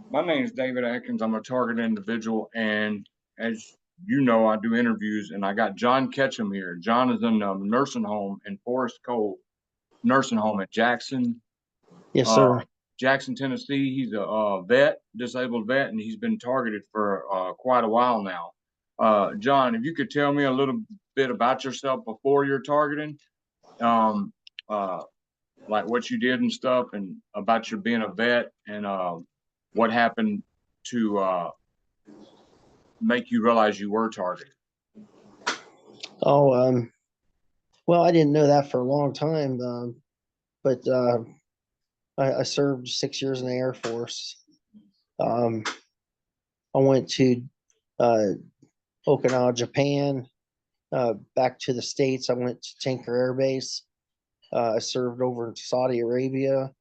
My name is David Atkins. I'm a target individual, and as you know, I do interviews, and I got John Ketchum here. John is in a nursing home in Forest Cove Nursing Home at Yes, uh, sir. Jackson, Tennessee. He's a vet, disabled vet, and he's been targeted for quite a while now. John, if you could tell me a little bit about yourself before your targeting, um, uh, like what you did and stuff, and about your being a vet, and what happened to make you realize you were targeted? Oh, well, I didn't know that for a long time, but I served 6 years in the Air Force. Um, I went to uh, Okinawa, Japan, back to the States. I went to Tinker Air Base. I served over in Saudi Arabia.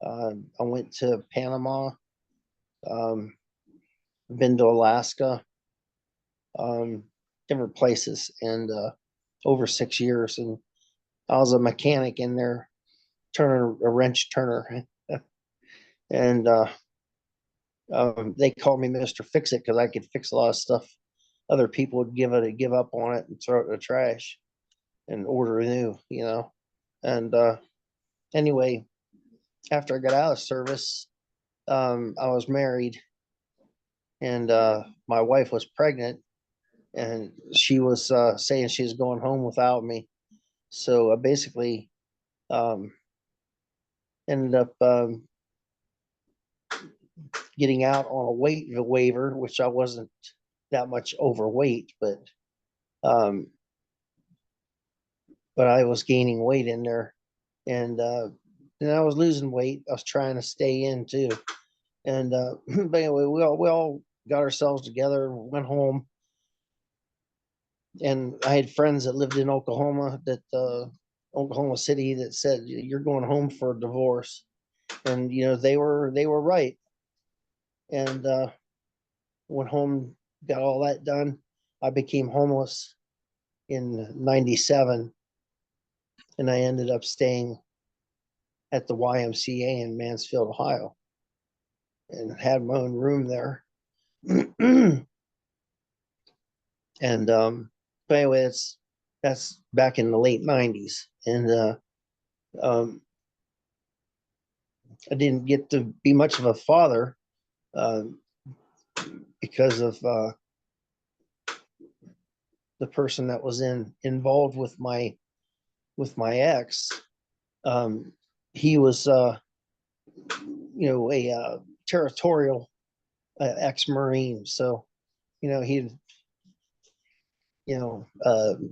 I went to Panama. Um, been to Alaska, um, different places, and over 6 years. And I was a mechanic in there, turner, a wrench turner, and they called me Mister Fix It because I could fix a lot of stuff. Other people would give up on it and throw it in the trash and order new, you know. And anyway, after I got out of service, I was married, and my wife was pregnant, and she was saying she was going home without me. So I basically um, ended up getting out on a weight waiver, which I wasn't that much overweight, um, but I was gaining weight in there, and I was losing weight. I was trying to stay in too, and but anyway, we all got ourselves together, went home, and I had friends that lived in Oklahoma, that Oklahoma City, that said you're going home for a divorce, and they were right, and went home, got all that done. I became homeless in '97, and I ended up staying at the YMCA in Mansfield, Ohio, and had my own room there. and but anyway, that's back in the late '90s, and um, I didn't get to be much of a father uh, because of the person that was involved with my ex. Um, he was a territorial ex-marine, so he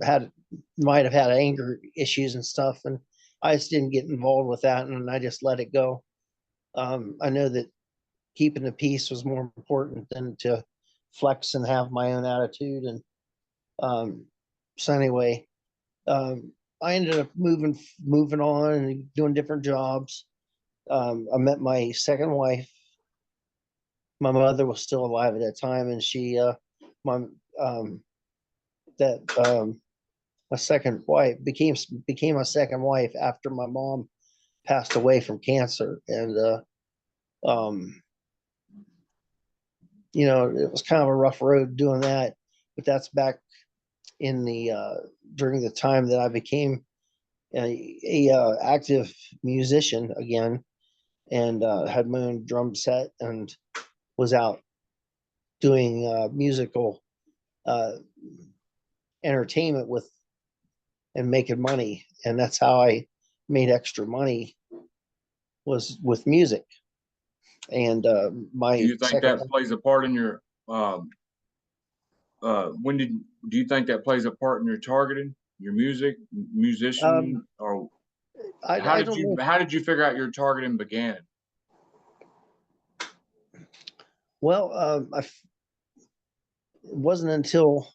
had might have had anger issues and stuff, and I just didn't get involved with that, and I just let it go. I know that keeping the peace was more important than to flex and have my own attitude, and um, so anyway, um, I ended up moving on and doing different jobs. I met my second wife. My mother was still alive at that time, and she my that my second wife became my second wife after my mom passed away from cancer. And um it was kind of a rough road doing that, but that's back in the during the time that I became a active musician again, and had my own drum set and was out doing musical uh, entertainment with and making money, and that's how I made extra money, was with music. And Do my you think second that plays a part in your um, when did do you think that plays a part in your targeting, your um, musician, or I don't know. how did you figure out your targeting began? Well, it wasn't until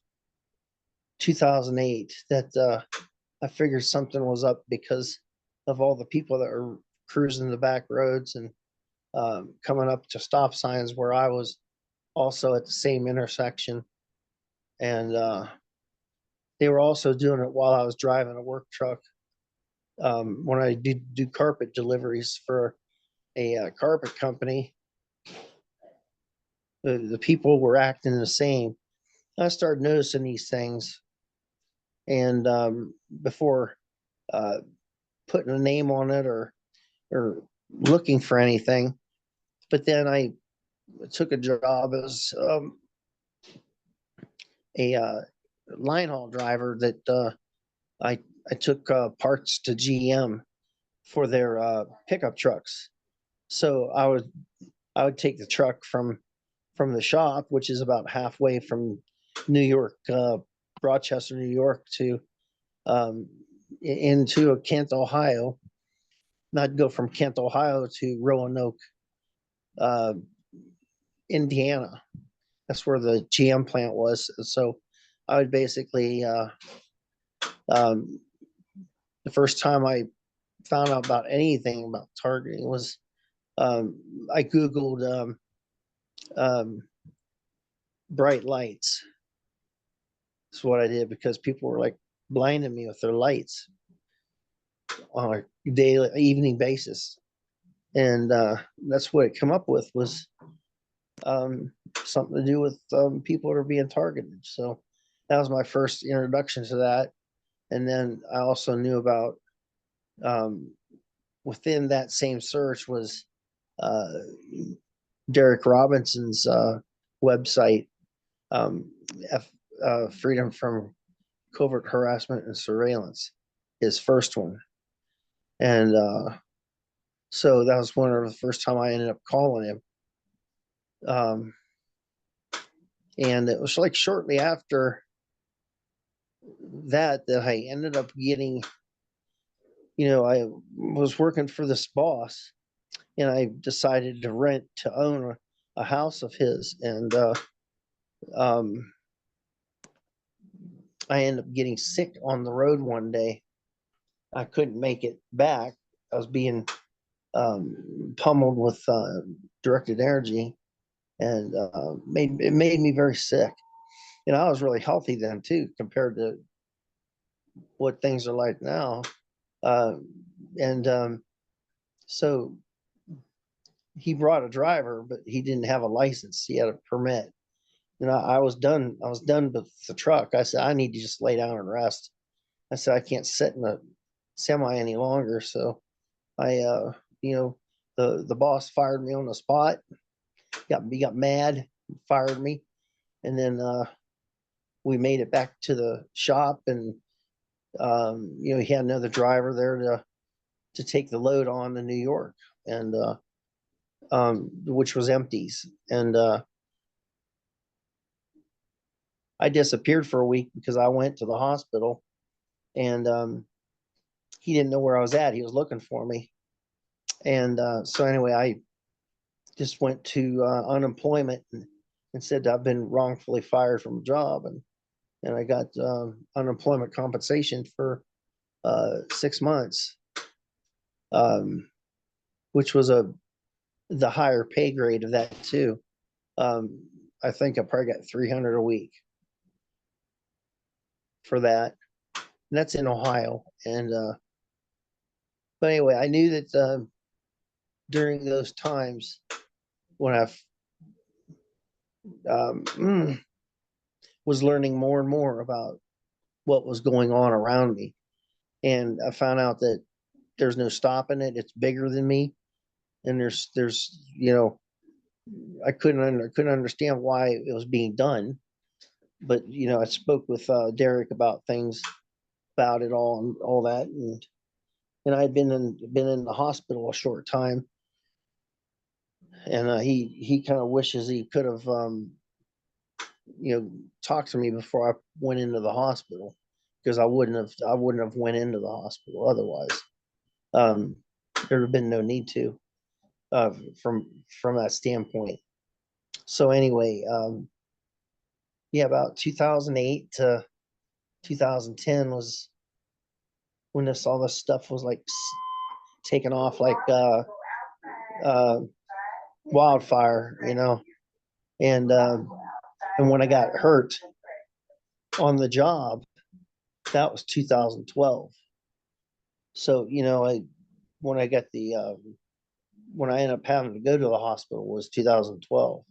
2008 that I figured something was up, because of all the people that were cruising the back roads and coming up to stop signs where I was also at the same intersection. And they were also doing it while I was driving a work truck, when I do carpet deliveries for a carpet company. the people were acting the same. I started noticing these things, and before uh, putting a name on it or looking for anything. But then I took a job as a line haul driver that I I took parts to GM for their pickup trucks. So I would take the truck from the shop, which is about halfway from New York, Rochester, New York, to into Kent, Ohio. And I'd go from Kent, Ohio to Roanoke, uh, Indiana. That's where the GM plant was. So I would basically um, the first time I found out about anything about targeting was um, I googled um, bright lights. That's what I did because people were like blinding me with their lights on a daily evening basis, and that's what it come up with was um, something to do with people that are being targeted. So that was my first introduction to that, and then I also knew about um, within that same search was uh, Derek Robinson's website, um, F, Freedom from Covert Harassment and Surveillance, his first one. And so that was one of the first time I ended up calling him. Um, and it was like shortly after that I ended up getting, I was working for this boss and I decided to rent to own a house of his. And um, I ended up getting sick on the road one day. I couldn't make it back. I was being pummeled with directed energy, and it made me very sick. I was really healthy then too, compared to what things are like now. Uh, and so he brought a driver, but he didn't have a license. He had a permit. I was done. I was done with the truck. I said, I need to just lay down and rest. I said, I can't sit in the semi any longer. So I, the boss fired me on the spot. He got mad, fired me, and then we made it back to the shop, and he had another driver there to take the load on to New York, and which was empties, and I disappeared for a week because I went to the hospital, and he didn't know where I was at. He was looking for me, and so anyway, I just went to unemployment and said I've been wrongfully fired from a job, and I got unemployment compensation for 6 months, um, which was the higher pay grade of that too. Um, I think I probably got 300 a week for that. And that's in Ohio. And but anyway, I knew that during those times when I um, was learning more and more about what was going on around me, and I found out that there's no stopping it. It's bigger than me, and there's I couldn't understand why it was being done, but I spoke with Derek about things about it all and all that, and I'd been in the hospital a short time, and he kind of wishes he could have talked to me before I went into the hospital, because I wouldn't have went into the hospital otherwise. Um, there'd have been no need to uh, from from that standpoint. So anyway, yeah, about 2008 to 2010 was when all this stuff was like taken off like uh, wildfire, and when I got hurt on the job, that was 2012. So I when I got the when I ended up having to go to the hospital was 2012.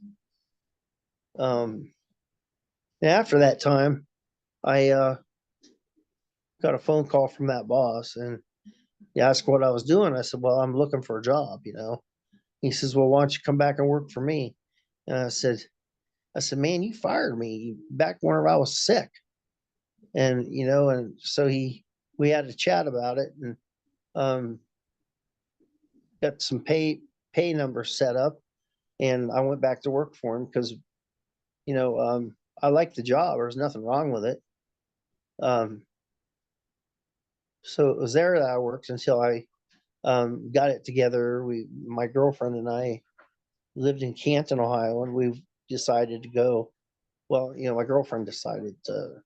And after that time, I got a phone call from that boss, and he asked what I was doing. I said, "Well, I'm looking for a job." He says, "Well, why don't you come back and work for me?" And I said, "Man, you fired me back whenever I was sick." And so we had a chat about it, and um, got some pay numbers set up, and I went back to work for him because I liked the job. There was nothing wrong with it. Um, so it was there that I worked until I got it together. My girlfriend and I lived in Canton, Ohio, and we decided to go. Well, my girlfriend decided to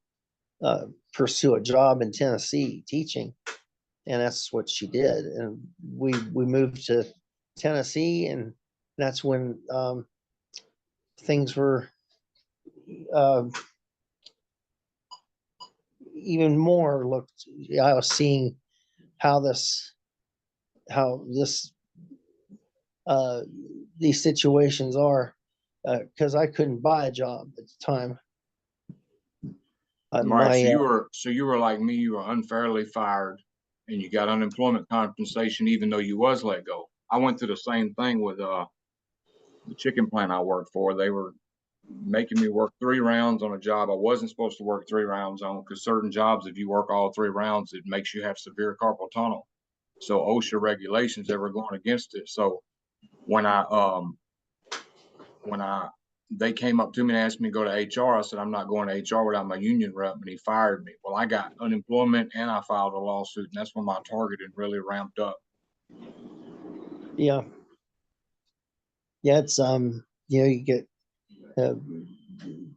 pursue a job in Tennessee teaching, and that's what she did. And we moved to Tennessee, and that's when things were uh, even more looked. I was seeing how this uh, these situations are, because I couldn't buy a job at the time. Right. My So you were like me, you were unfairly fired and you got unemployment compensation even though you was let go. I went through the same thing with the chicken plant I worked for. They were making me work 3 rounds on a job I wasn't supposed to work 3 rounds on, because certain jobs, if you work all 3 rounds, it makes you have severe carpal tunnel. So OSHA regulations, they were going against it. So when I when I they came up to me and asked me to go to HR, I said I'm not going to HR without my union rep, and he fired me. Well, I got unemployment and I filed a lawsuit, and that's when my targeting really ramped up. Yeah, yeah, it's you get uh,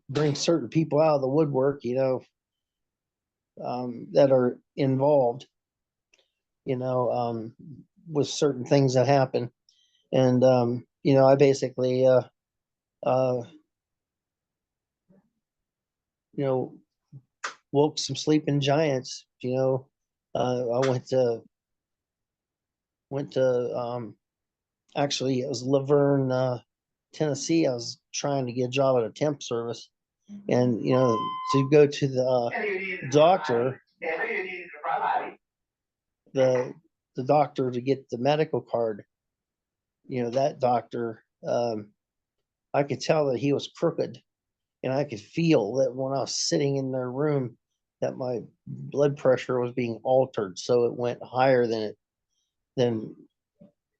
bring certain people out of the woodwork, that are involved, you know, um, with certain things that happen. And I basically uh, you know, woke some sleeping giants. I went to actually it was Laverne, Tennessee. I was trying to get a job at a temp service, and to go to the doctor, the the doctor to get the medical card. That doctor, I could tell that he was crooked, and I could feel that when I was sitting in their room, that my blood pressure was being altered, so it went higher than than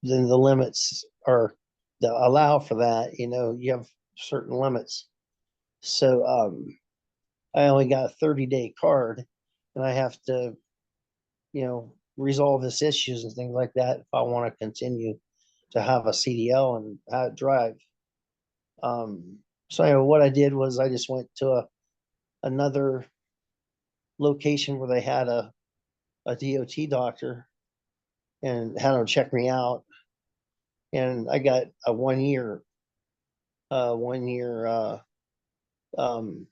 the limits are that allow for that. You have certain limits. So I only got a 30-day card, and I have to, resolve this issues and things like that if I want to continue to have a CDL and have it drive. So anyway, what I did was I just went to another location where they had a DOT doctor and had him check me out, and I got a 1 year um,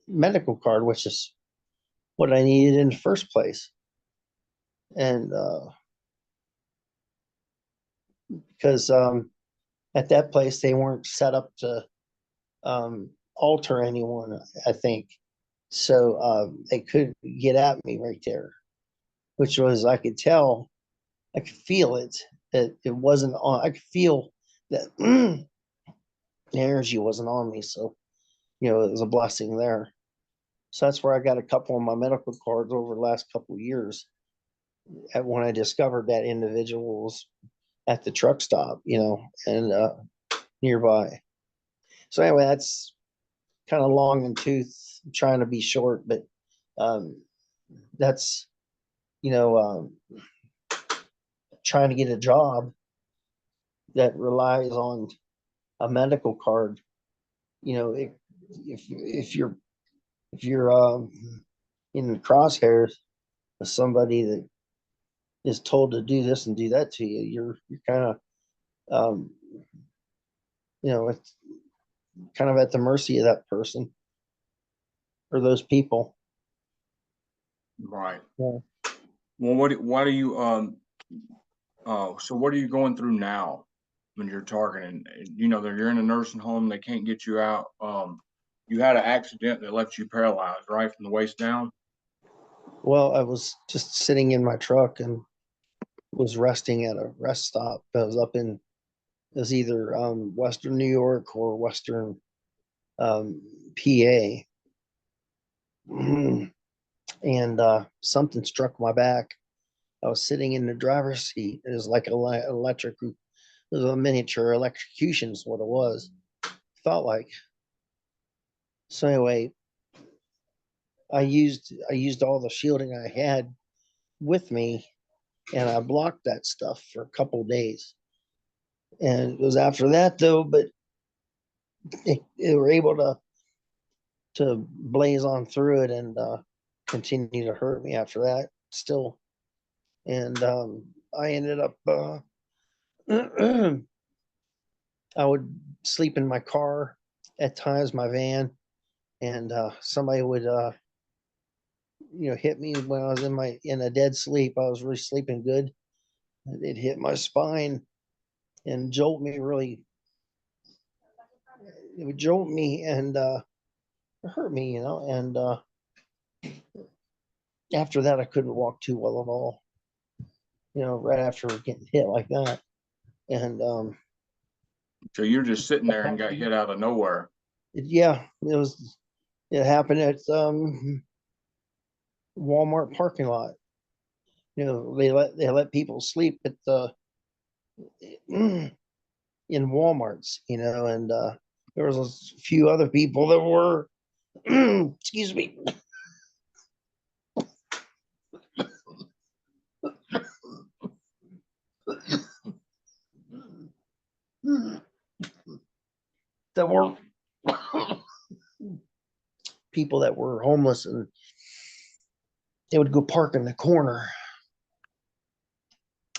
medical card, which is what I needed in the first place. And because at that place they weren't set up to alter anyone, I think. So they could get at me right there, which was I could tell, I could feel it that it wasn't on. I could feel that the energy wasn't on me. So it was a blessing there. So that's where I got a couple of my medical cards over the last couple of years. When I discovered that individual was at the truck stop, and nearby. So anyway, that's kind of long in tooth, trying to be short, but um, that's you know trying to get a job that relies on a medical card. If you're in the crosshairs of somebody that is told to do this and do that to you, you're kind of um, it's kind of at the mercy of that person or those people. Right. Yeah. Well, what are you so what are you going through now? when you're targeting. You know, you're in a nursing home, they can't get you out. You had an accident that left you paralyzed, right, from the waist down. Well, I was just sitting in my truck and was resting at a rest stop. I was up in, it was either Western New York or Western PA. And something struck my back. I was sitting in the driver's seat. It was like electric, it was a miniature electrocution, is what it was. Felt like. So anyway, I used all the shielding I had with me, and I blocked that stuff for a couple of days. And it was after that though, but they were able to blaze on through it and continue to hurt me after that still. And I ended up I would sleep in my car at times, my van, and somebody would hit me when I was in a dead sleep. I was really sleeping good. It hit my spine and jolt me really. It would jolt me and hurt me, And after that, I couldn't walk too well at all. Right after getting hit like that, and So you're just sitting there and got hit out of nowhere. yeah, it happened at Walmart parking lot. They let people sleep at the in Walmarts, and there was a few other people that were excuse me, that were people that were homeless, and they would go park in the corner,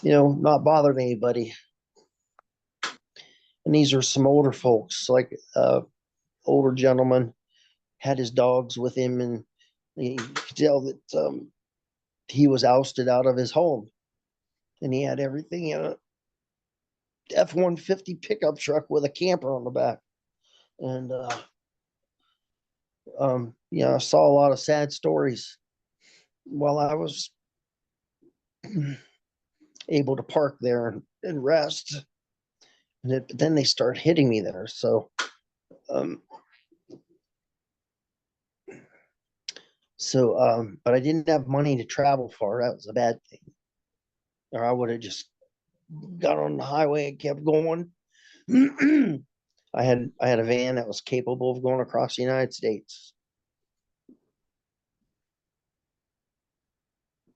not bothering anybody. And these are some older folks, like older gentleman had his dogs with him, and you could tell that he was ousted out of his home, and he had everything in a F-150 pickup truck with a camper on the back. And I saw a lot of sad stories while I was able to park there and rest. But then they start hitting me there. Um, but I didn't have money to travel far. That was a bad thing. Or I would have just got on the highway and kept going. I had a van that was capable of going across the United States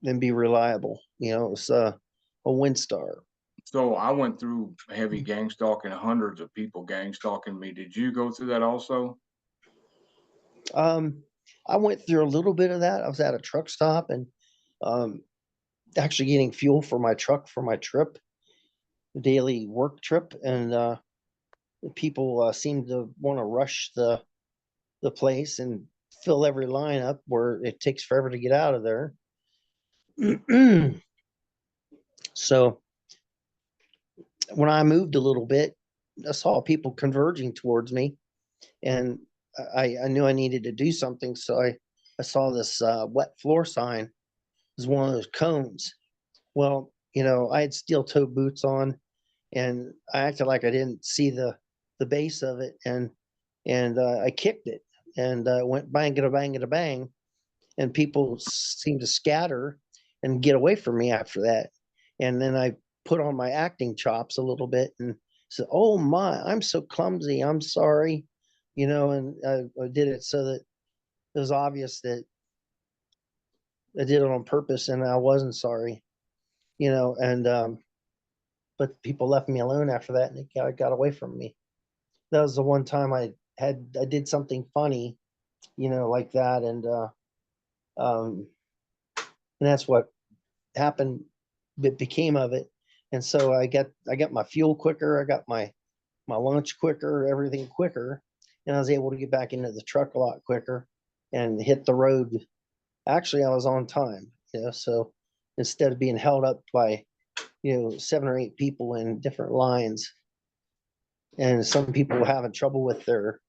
and be reliable. It was a Windstar. So I went through heavy gang stalking, hundreds of people gang stalking me. Did you go through that also? Um, I went through a little bit of that. I was at a truck stop and um, actually getting fuel for my truck for my trip, daily work trip, and people seemed to want to rush the place and fill every line up where it takes forever to get out of there. So when I moved a little bit, I saw people converging towards me, and I knew I needed to do something. So I saw this wet floor sign. It was one of those cones. Well, I had steel toe boots on, and I acted like I didn't see the base of it, and I kicked it, and went bang it a bang it a bang, and people seemed to scatter and get away from me after that. And then I put on my acting chops a little bit and said, "Oh my, I'm so clumsy. I'm sorry," and I did it so that it was obvious that I did it on purpose and I wasn't sorry, and but people left me alone after that and they got away from me. That was the one time I did something funny, like that, um, and that's what happened. That became of it, and so I got my fuel quicker. I got my lunch quicker, everything quicker, and I was able to get back into the truck a lot quicker and hit the road. Actually, I was on time, so instead of being held up by 7 or 8 people in different lines, and some people having trouble with their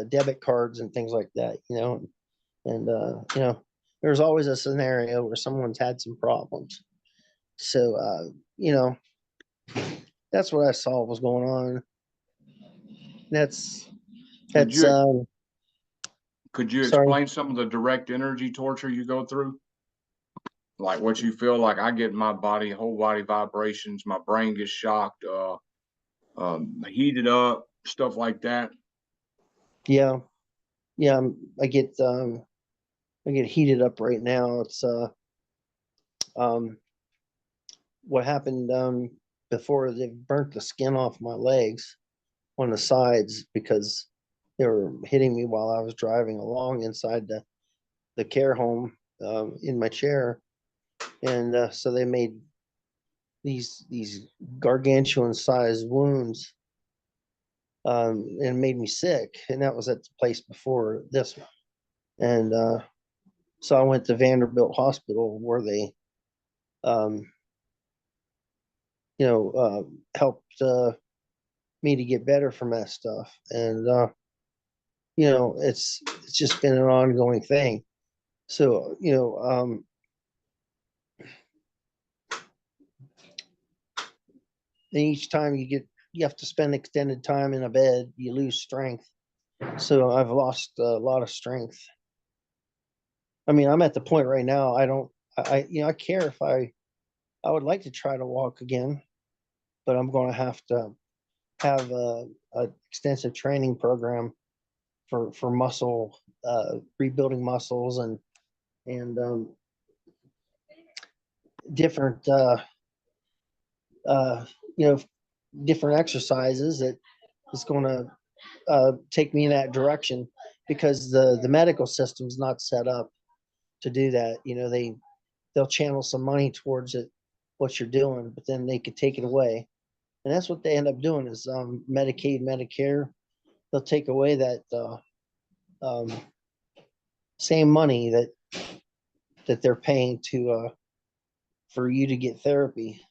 debit cards and things like that, and there's always a scenario where someone's had some problems. So that's what I saw was going on. That's Could that's you could you sorry. explain some of the direct energy torture you go through? Like what you feel like? I get in my body, whole body vibrations, my brain gets shocked, heated up, stuff like that. Yeah, yeah. I get heated up right now. It's um what happened before they burnt the skin off my legs on the sides because they were hitting me while I was driving along inside the care home in my chair, and so they made these gargantuan sized wounds, and made me sick. And that was at the place before this one. And so I went to Vanderbilt Hospital where they, um, helped me to get better from that stuff. And it's just been an ongoing thing. So and each time you have to spend extended time in a bed, you lose strength. So I've lost a lot of strength. I mean, I'm at the point right now. I don't. I care if I would like to try to walk again, but I'm going to have a extensive training program for muscle rebuilding muscles and different uh, you know different exercises that is going to take me in that direction because the medical system's not set up to do that. They'll channel some money towards it, what you're doing, but then they could take it away, and that's what they end up doing is Medicaid, Medicare. They'll take away that um, same money that they're paying to for you to get therapy,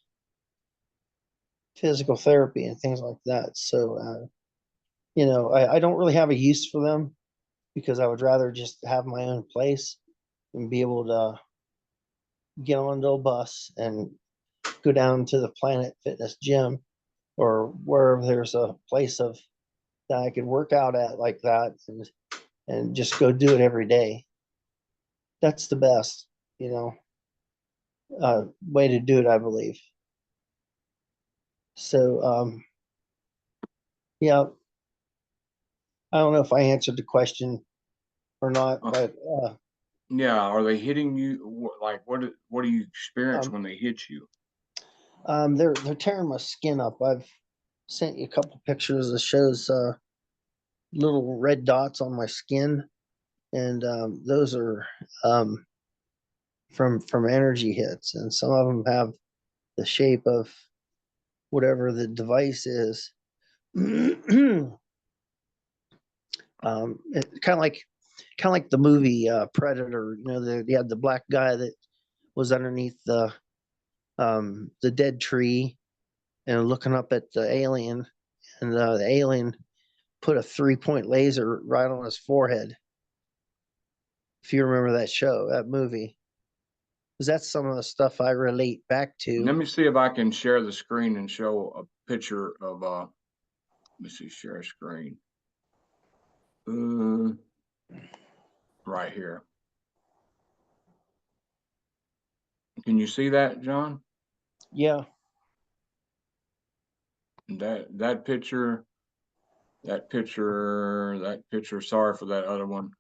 physical therapy, and things like that. So I don't really have a use for them because I would rather just have my own place and be able to get onto a bus and go down to the Planet Fitness gym or wherever there's a place of that I could work out at like that and just go do it every day. That's the best, way to do it, I believe. So yeah, I don't know if I answered the question or not, Uh, but yeah, are they hitting you? Like what do you experience um, when they hit you? they're tearing my skin up. I've sent you a couple pictures that shows little red dots on my skin, and those are um, from energy hits, and some of them have the shape of whatever the device is. Kind of like the movie Predator. They had the black guy that was underneath the dead tree and looking up at the alien, and the alien put a 3-point laser right on his forehead. If you remember that movie, because that's some of the stuff I relate back Let to. me see if I can share the screen and show a picture of let me see, share screen. Uh, right here. Can you see that, John? Yeah, That picture, that picture. Sorry for that other one.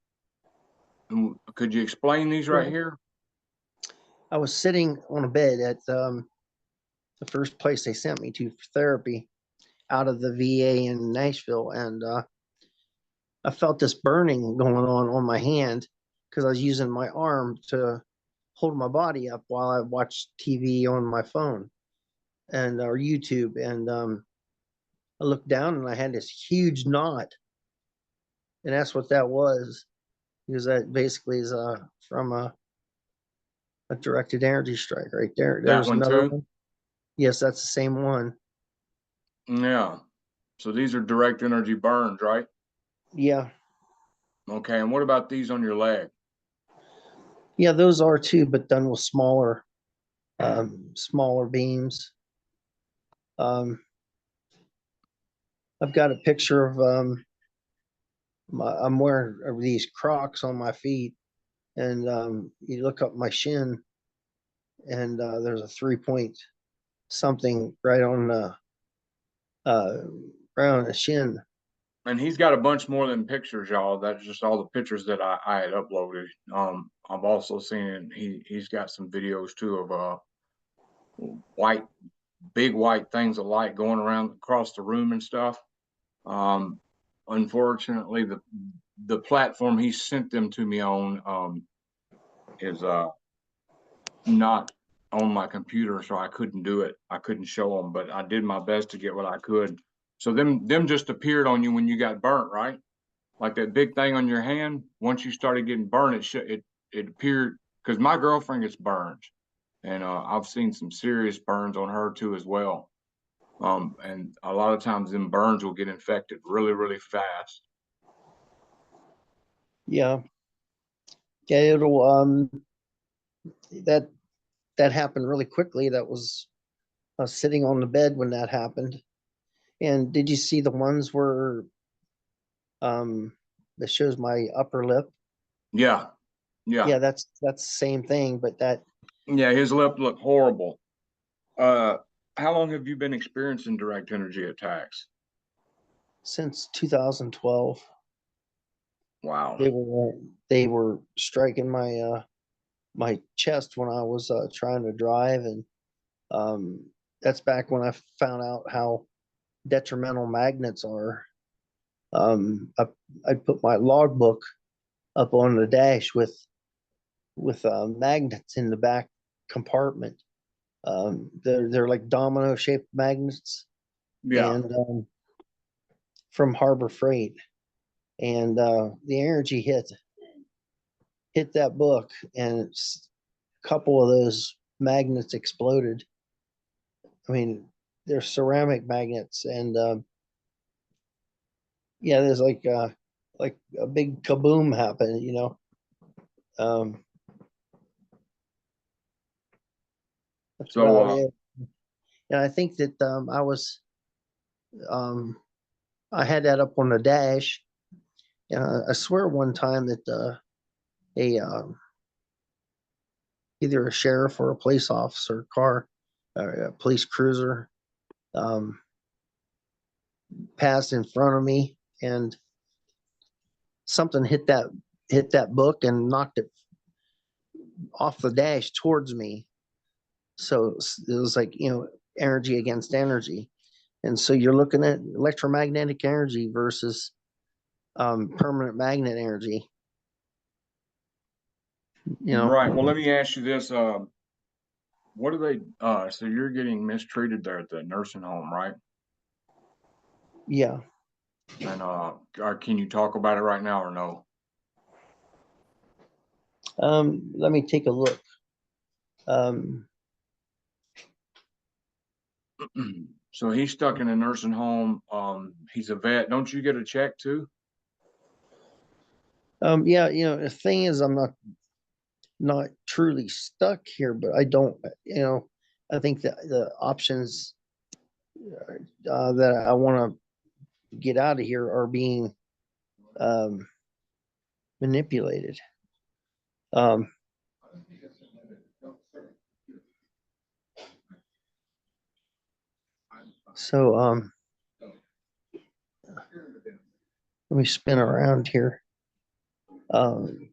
Could you explain these right well, here? I was sitting on a bed at the first place they sent me to for therapy out of the VA in Nashville, and I felt this burning going on my hand because I was using my arm to hold my body up while I watched TV on my phone and or YouTube, and I looked down and I had this huge knot, and that's what that was because that basically is from a directed energy strike right there. That There's one another too? one. Yes, that's the same one. Yeah. So these are direct energy burns, right? Yeah. Okay. And what about these on your leg? Yeah, those are too, but done with smaller beams. Um, I've got a picture of I'm wearing these Crocs on my feet, and you look up my shin, and there's a 3 point something uh, right on the shin. And he's got a bunch more than pictures, y'all. That's just all the pictures that I had uploaded. I've also seen he's got some videos too of white, big white things of light going around across the room and stuff. Um, Unfortunately, the platform he sent them to me on is not on my computer, so I couldn't do it. I couldn't show them, but I did my best to get what I could. So them just appeared on you when you got burnt, right? Like that big thing on your hand. Once you started getting burned, it appeared because my girlfriend gets burns, and I've seen some serious burns on her too as well. And a lot of times them burns will get infected really, really fast. Yeah, yeah, it'll that that happened really quickly. That was sitting on the bed when that happened. And did you see the ones where that shows my upper lip? Yeah, yeah, Yeah, that's the same thing, but that yeah. His lip looked horrible. Uh, how long have you been experiencing direct energy attacks? since 2012 Wow. they were they were striking my chest when I was trying to drive, and um, that's back when I found out how detrimental magnets are. I put my logbook up on the dash with magnets in the back compartment. They're like domino shaped magnets, Yeah. and from Harbor Freight, and the energy hit that book, and a couple of those magnets exploded. I mean, they're ceramic magnets, and yeah, there's like a big kaboom happened, you know. Um, that's So, about it. And I think that um, I had that up on the dash. I swear one time that a either a sheriff or a police officer car, or a police cruiser, um, passed in front of me, and something hit that book and knocked it off the dash towards me. So it was like, you know, energy against energy. And so you're looking at electromagnetic energy versus permanent magnet energy. You right. Well, know, let me ask you this. What do they, so you're getting mistreated there at the nursing home, right? yeah. And, can you talk about it right now or no? Let me take a look. Um, So he's stuck in a nursing home. He's a vet. Don't you get a check too? yeah, you know, the thing is, I'm not truly stuck here, but I don't, you know, I think that the options that I want to get out of here are being um, manipulated. Um, so let me spin around here. Um,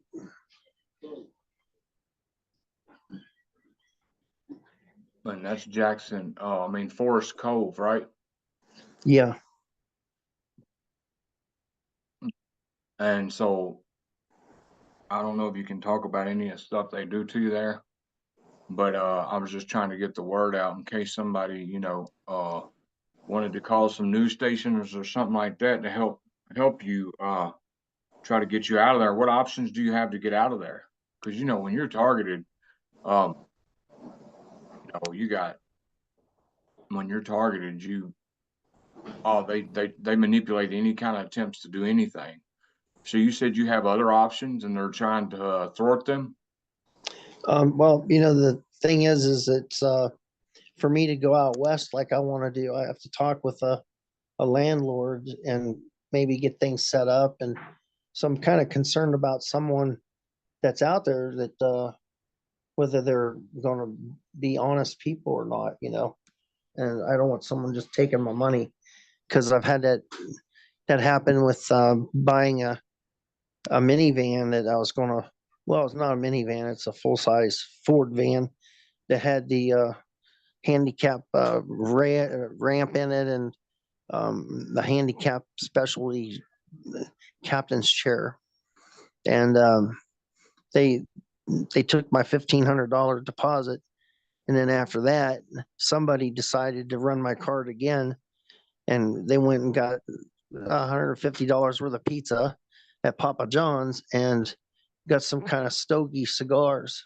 And that's Jackson. I mean Forest Cove, right? yeah, And so I don't know if you can talk about any of the stuff they do to you there, but I was just trying to get the word out in case somebody, wanted to call some news stations or something like that to help you try to get you out of there. What options do you have to get out of there? Because when you're targeted, um, you got when you're targeted, They manipulate any kind of attempts to do anything. So you said you have other options, and they're trying to thwart them. Well, the thing is it's for me to go out west like I want to do, I have to talk with a landlord and maybe get things set up. And so I'm kind of concerned about someone that's out there that whether they're going to be honest people or not. And I don't want someone just taking my money because I've had that happen with buying a minivan that I was going to. Well, it's not a minivan; it's a full size Ford van that had the handicap ramp in it and the handicap specialty captain's chair. And they they took my $1,500 deposit, and then after that, somebody decided to run my card again, and they went and got $150 worth of pizza at Papa John's and got some kind of stogie cigars,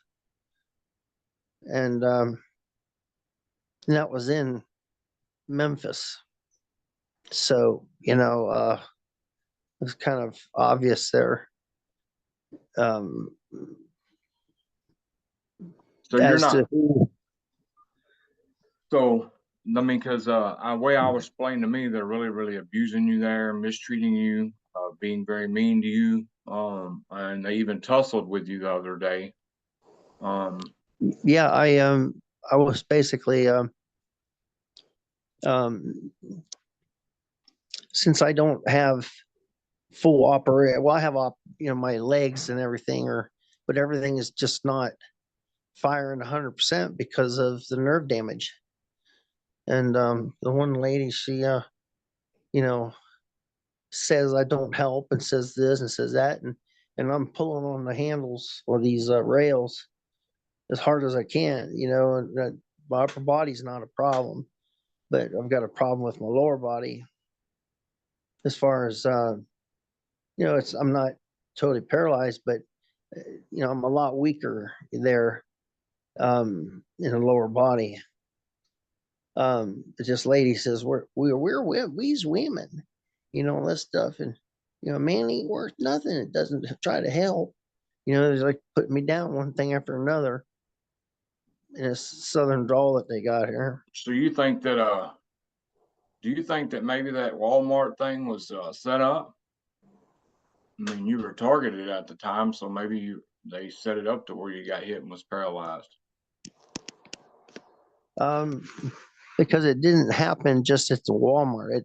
and that was in Memphis. So it's kind of obvious there, um, So you're as not. to who. So I mean, because way I was explained to me, they're really abusing you there, mistreating you, being very mean to you, and they even tussled with you the other day. Um, Yeah, I was basically um, since I don't have full operate. Well, I have my legs and everything, but everything is just not firing 100% because of the nerve damage. And the one lady, she you know says I don't help and says this and says that, and I'm pulling on the handles or these rails as hard as I can, and that my upper body's not a problem, but I've got a problem with my lower body as far as it's I'm not totally paralyzed, but I'm a lot weaker there in the lower body. This lady says we's women, all that stuff, and a man ain't worth nothing. It doesn't try to help. There's like putting me down one thing after another in a southern drawl that they got here. so do you think that maybe that Walmart thing was set up? I mean, you were targeted at the time, so maybe they set it up to where you got hit and was paralyzed. Um, because it didn't happen just at the Walmart.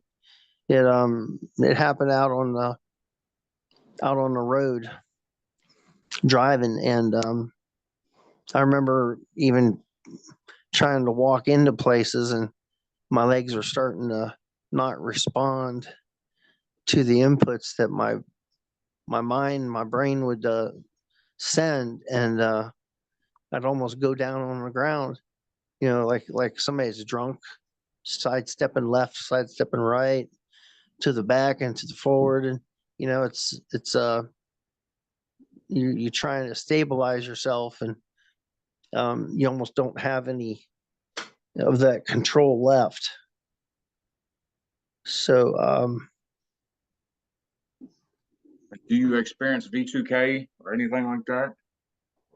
It happened out on the road driving, and I remember even trying to walk into places, and my legs were starting to not respond to the inputs that my brain would send, and I'd almost go down on the ground, like somebody's drunk, sidestepping left, sidestepping right, to the back and to the forward, and it's you trying to stabilize yourself, and you almost don't have any of that control left. So Do you experience V2K or anything like that?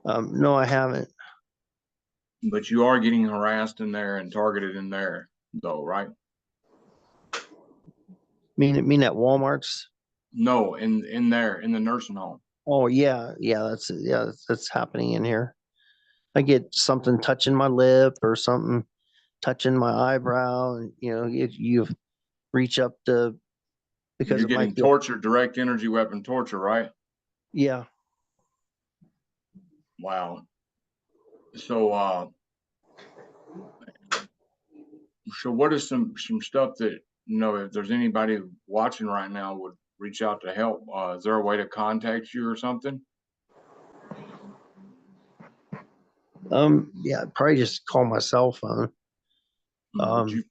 no, I haven't. But you are getting harassed in there and targeted in there, though, right? Mean at Walmart's? No, in there in the nursing home. Oh yeah, that's happening in here. I get something touching my lip or something touching my eyebrow, and you reach up to because You're it might getting be. tortured, direct energy weapon torture, right? Yeah. Wow. So so what is some stuff that if there's anybody watching right now would reach out to help? Is there a way to contact you or something? Yeah, probably just call my cell phone. Would Um,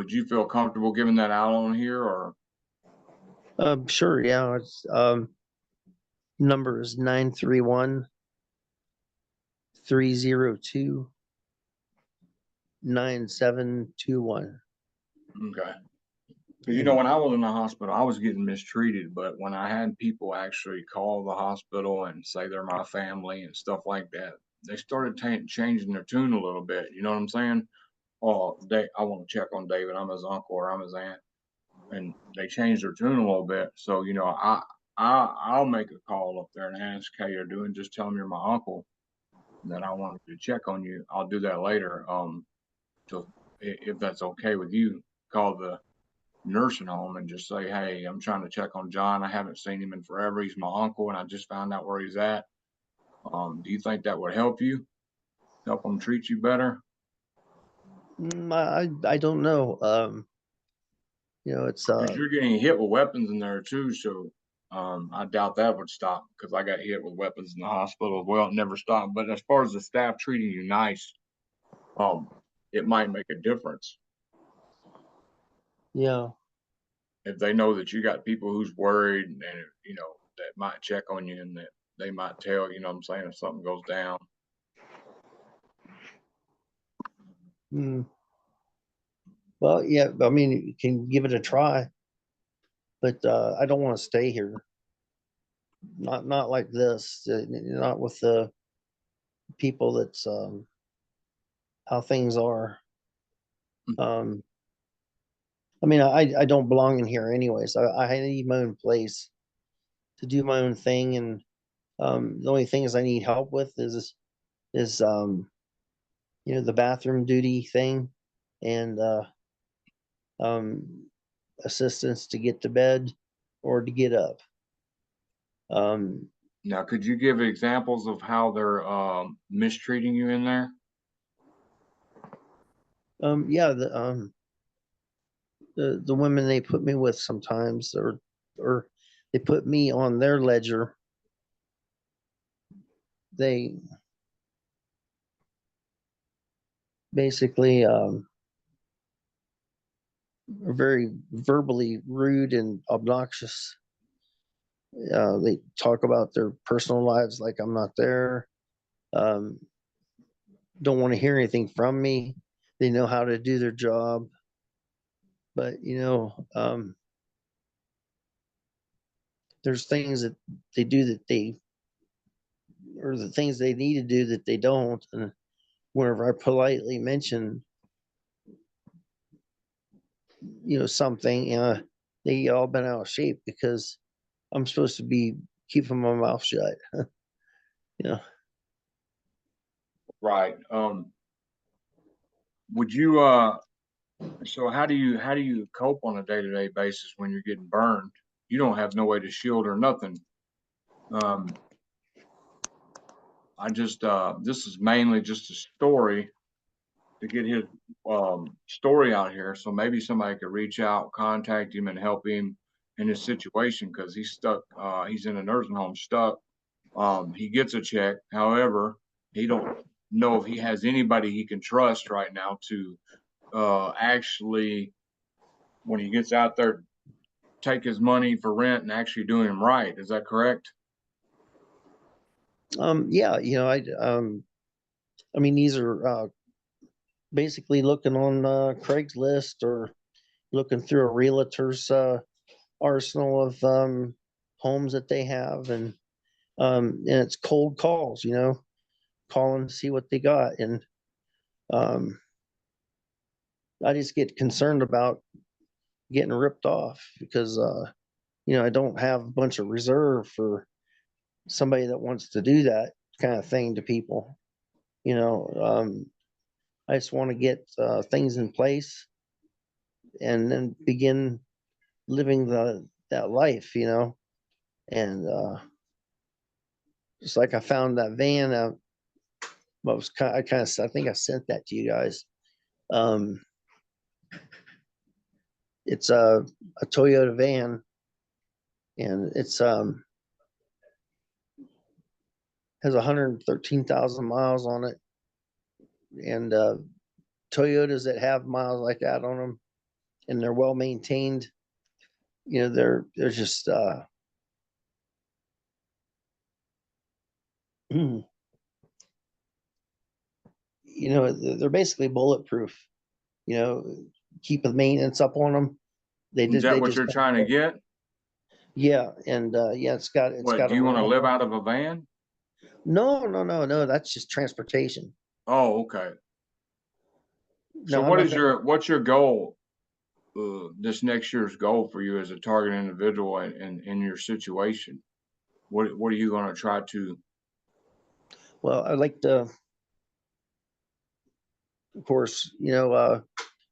you feel comfortable giving that out on here or sure, yeah. It's number is 931-302-9721. okay? You know, when I was in the hospital, I was getting mistreated, but when I had people actually call the hospital and say they're my family and stuff like that, they started changing their tune a little bit. You know what I'm saying? Oh, I want to check on David. I'm his uncle or I'm his aunt, and they changed their tune a little bit. So you know, I'll make a call up there and ask how you're doing. Just tell them you're my uncle, and that I wanted to check on you. I'll do that later. To if that's okay with you, call the nursing home and just say, hey, I'm trying to check on John. I haven't seen him in forever. He's my uncle, and I just found out where he's at. Do you think that would help you? Help him treat you better? I don't know. It's Because you're getting hit with weapons in there too, so I doubt that would stop because I got hit with weapons in the hospital as well. It never stopped. But as far as the staff treating you nice, um, it might make a difference yeah. if they know that you got people who's worried and you know that might check on you and that they might tell you know what I'm saying if something goes down. Mm. Well, yeah. I mean, you can give it a try, but I don't want to stay here. Not like this. Not with the people. That's how things are. Um, I mean, I don't belong in here anyways. I need my own place to do my own thing, and the only things I need help with is the bathroom duty thing, and um, assistance to get to bed or to get up. Um, Now, could you give examples of how they're mistreating you in there? yeah, the women they put me with sometimes, or they put me on their ledger. They basically are very verbally rude and obnoxious. They talk about their personal lives like I'm not there. Um, don't want to hear anything from me. They know how to do their job, but there's things that they do that they or the things they need to do that they don't. And whenever I politely mention, something, they all been out of shape because I'm supposed to be keeping my mouth shut. you know, Right. Would you so how do you cope on a day-to-day basis when you're getting burned? You don't have no way to shield or nothing. Um, I just this is mainly just a story to get his story out here. So maybe somebody could reach out, contact him, and help him in his situation because he's stuck. He's in a nursing home stuck. He gets a check. However, he don't know if he has anybody he can trust right now to actually, when he gets out there, take his money for rent and actually doing him right. Is that correct? yeah, I mean, these are basically looking on Craigslist or looking through a realtor's arsenal of homes that they have, and it's cold calls, calling to see what they got, and um, I just get concerned about getting ripped off because I don't have a bunch of reserve for somebody that wants to do that kind of thing to people. You know, I just want to get things in place and then begin living that life. And just like I found that van out. I think I sent that to you guys. Um, it's a Toyota van, and it's has 113,000 miles on it. And Toyotas that have miles like that on them and they're well maintained, they're just they're basically bulletproof. You know, keep the maintenance up on them. Is that they what just you're trying to get? yeah, and yeah, it's What, got do a you want to ramp. live out of a van? No, that's just transportation. Oh, okay. So No, I'm not gonna. what's your goal? This next year's goal for you as a target individual and in your situation? What are you going to try to? Well, I'd like to, of course,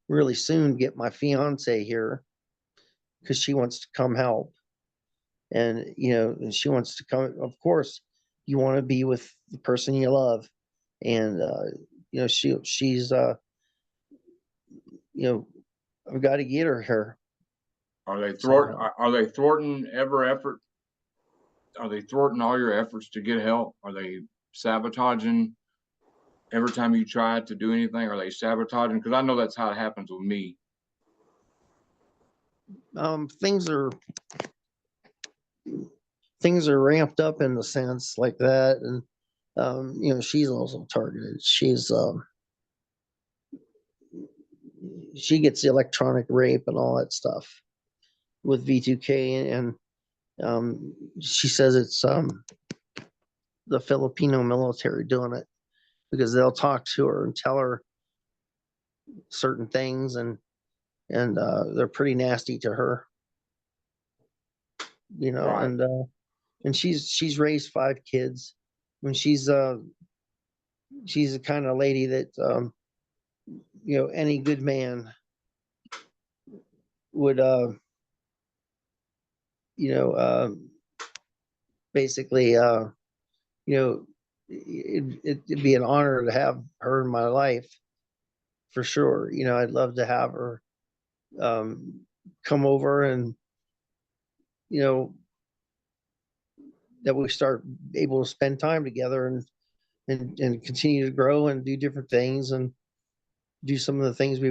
really soon get my fiance here because she wants to come help, and and she wants to come. Of course, you want to be with the person you love, and she's you know I've got to get her here. So Are they thwarting every effort? Are they thwarting all your efforts to get help? Are they sabotaging every time you try to do anything? Are they sabotaging? Because I know that's how it happens with me. things are ramped up in the sense like that, and she's also targeted. She gets the electronic rape and all that stuff with V2K, and she says it's the Filipino military doing it because they'll talk to her and tell her certain things, and they're pretty nasty to her, Right. and she's raised 5 kids. When she's the kind of lady that any good man would you know basically it'd be an honor to have her in my life for sure. I'd love to have her um, come over, and you know that we start able to spend time together, and continue to grow and do different things, and do some of the things we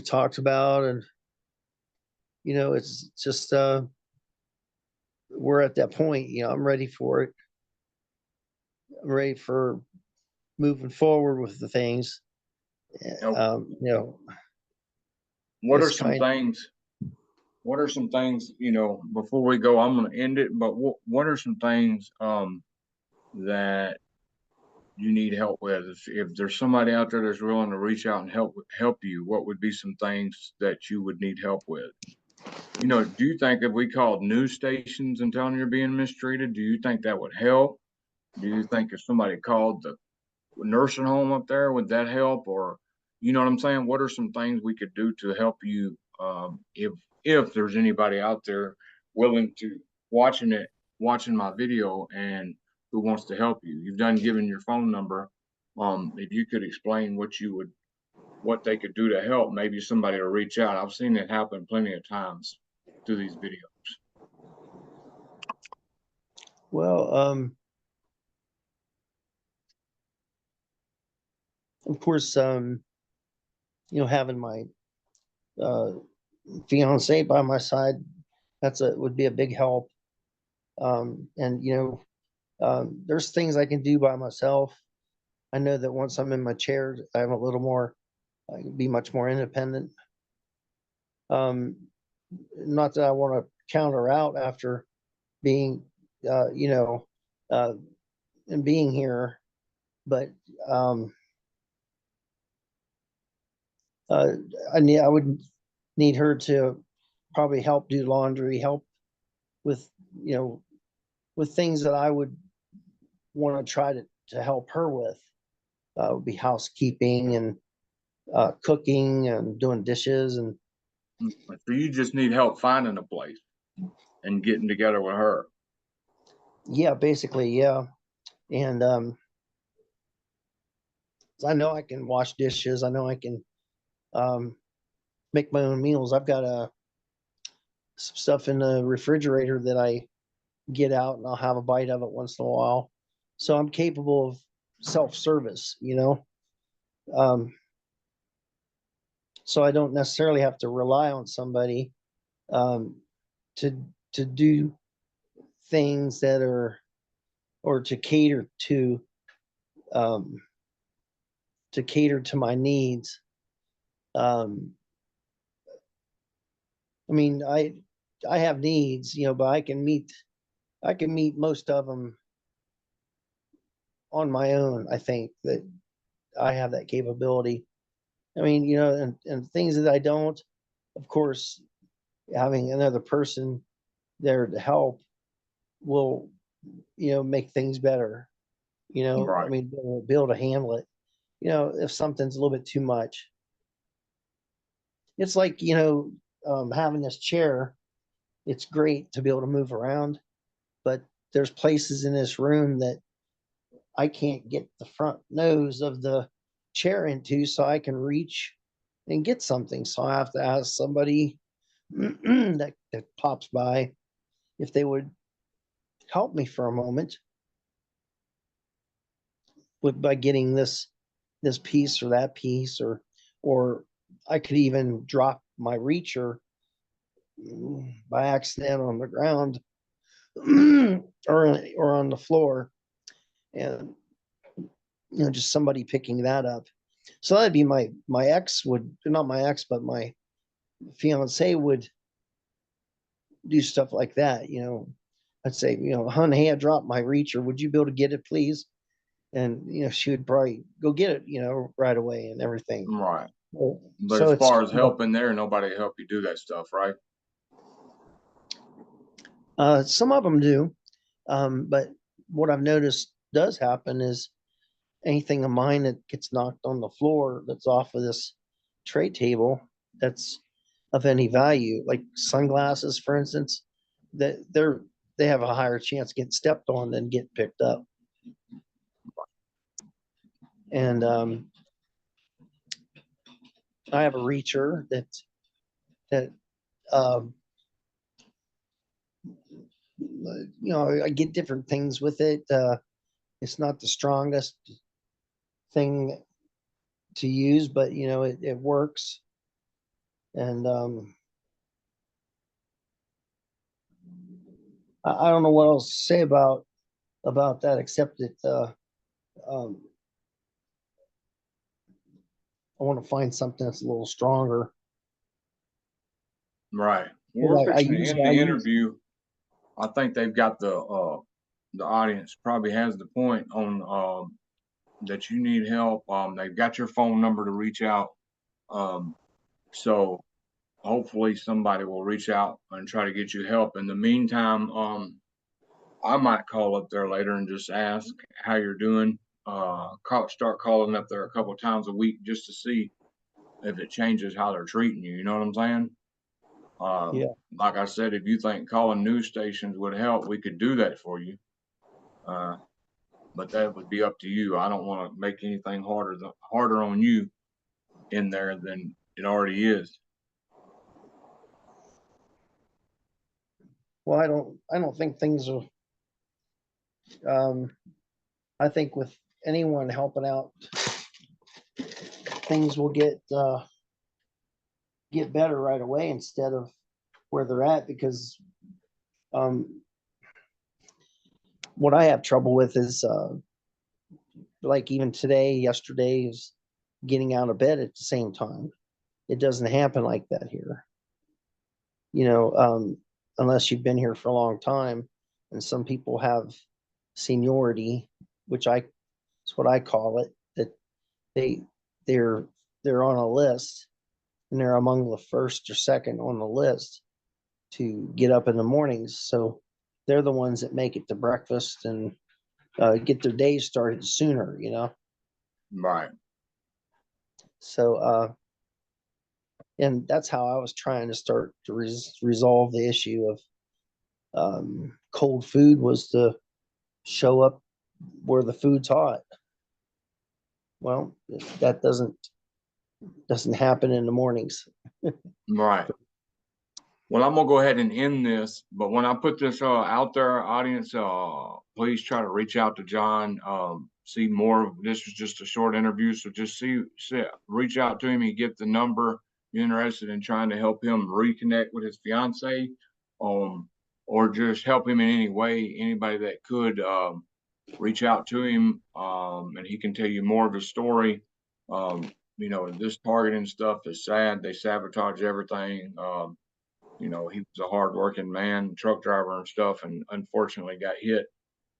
talked about. And it's just we're at that point. I'm ready for it. I'm ready for moving forward with the things. Now, what are It's some kind things? What are some things? Before we go, I'm going to end it. But what are some things that you need help with? If there's somebody out there that's willing to reach out and help you, what would be some things that you would need help with? Do you think if we called news stations and telling you're being mistreated, do you think that would help? Do you think if somebody called the nursing home up there, would that help? Or, you know what I'm saying? What are some things we could do to help you? If there's anybody out there willing to watching it, watching my video and who wants to help you, you've done given your phone number. If you could explain what they could do to help, maybe somebody will reach out. I've seen it happen plenty of times through these videos. well, of course, having my uh, fiance by my side, would be a big help. And there's things I can do by myself. I know that once I'm in my chair, I'm a little more, I can be much more independent. Um, Not that I want to counter out after being, you know, uh, and being here, but um, uh, I would need her to probably help do laundry, help with, you know, with things that I would want to try to help her with. Would be housekeeping and cooking and doing dishes, and So you just need help finding a place and getting together with her. yeah, basically, yeah. And I know I can wash dishes. I know I can um, make my own meals. I've got some stuff in the refrigerator that I get out, and I'll have a bite of it once in a while. So I'm capable of self-service, Um, so I don't necessarily have to rely on somebody um, to do things that are, or um, to cater to my needs. Um, I mean, I have needs, but I can meet most of them on my own. I think that I have that capability. I mean, and things that I don't, of course, having another person there to help will, make things better. I Right. mean, be able to handle it. If something's a little bit too much, it's like, having this chair. It's great to be able to move around, but there's places in this room that I can't get the front nose of the chair into so I can reach and get something. So I have to ask somebody that pops by if they would help me for a moment by getting this piece or that piece, or I could even drop my reacher by accident on the ground or on the floor, and just somebody picking that up. So that'd be my ex would, not my ex, but my fiance would do stuff like that. I'd say, hun, hey, I dropped my reacher. Would you be able to get it, please? And she would probably go get it, right away and everything. Right. But So as it's far as helping there, nobody help you do that stuff, right? some of them do, but what I've noticed does happen is anything of mine that gets knocked on the floor that's off of this tray table that's of any value, like sunglasses, for instance, that they have a higher chance getting stepped on than get picked up. And I have a reacher that um, I get different things with it. It's not the strongest thing to use, but it works. And I don't know what else to say about that except that um, I want to find something that's a little stronger. Right. Well, we're But fixing to end the interview. I think they've got the audience probably has the point on that you need help. They've got your phone number to reach out. Um, so hopefully somebody will reach out and try to get you help. In the meantime, I might call up there later and just ask how you're doing. Start calling up there a couple of times a week just to see if it changes how they're treating you. You know what I'm saying? Yeah. Like I said, if you think calling news stations would help, we could do that for you. Uh, but that would be up to you. I don't want to make anything harder on you in there than it already is. Well, I don't think things are. Um, I think with anyone helping out, things will get better right away instead of where they're at. Because um, what I have trouble with is like even today, yesterday is getting out of bed at the same time. It doesn't happen like that here. You know, um, Unless you've been here for a long time, and some people have seniority, which it's what I call it, that they they're they're on a list and they're among the first or second on the list to get up in the mornings. So they're the ones that make it to breakfast and get their days started sooner. Right. So and that's how I was trying to start to resolve the issue of cold food, was to show up where the food's hot. Well, that doesn't happen in the mornings. Right. Well, I'm gonna go ahead and end this, but when I put this out there, audience, please try to reach out to John. See more. This was just a short interview, so just reach out to him. You get the number. You're interested in trying to help him reconnect with his fiance, um, or just help him in any way. Anybody that could reach out to him, and he can tell you more of his story. This targeting stuff is sad. They sabotage everything. You know, he was a hardworking man, truck driver and stuff, and unfortunately got hit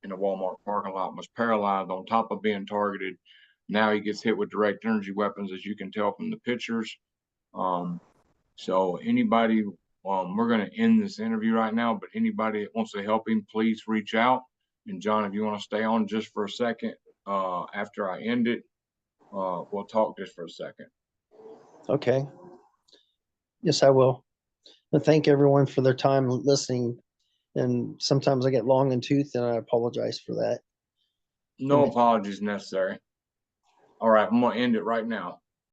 in a Walmart parking lot and was paralyzed on top of being targeted. Now he gets hit with direct energy weapons, as you can tell from the pictures. Um, so anybody, we're going to end this interview right now, but anybody that wants to help him, please reach out. And John, if you want to stay on just for a second, after I end it, we'll talk just for a second. Okay. Yes, I will. And thank everyone for their time listening. And sometimes I get long in tooth, and I apologize for that. No apologies necessary. All right, I'm going to end it right now.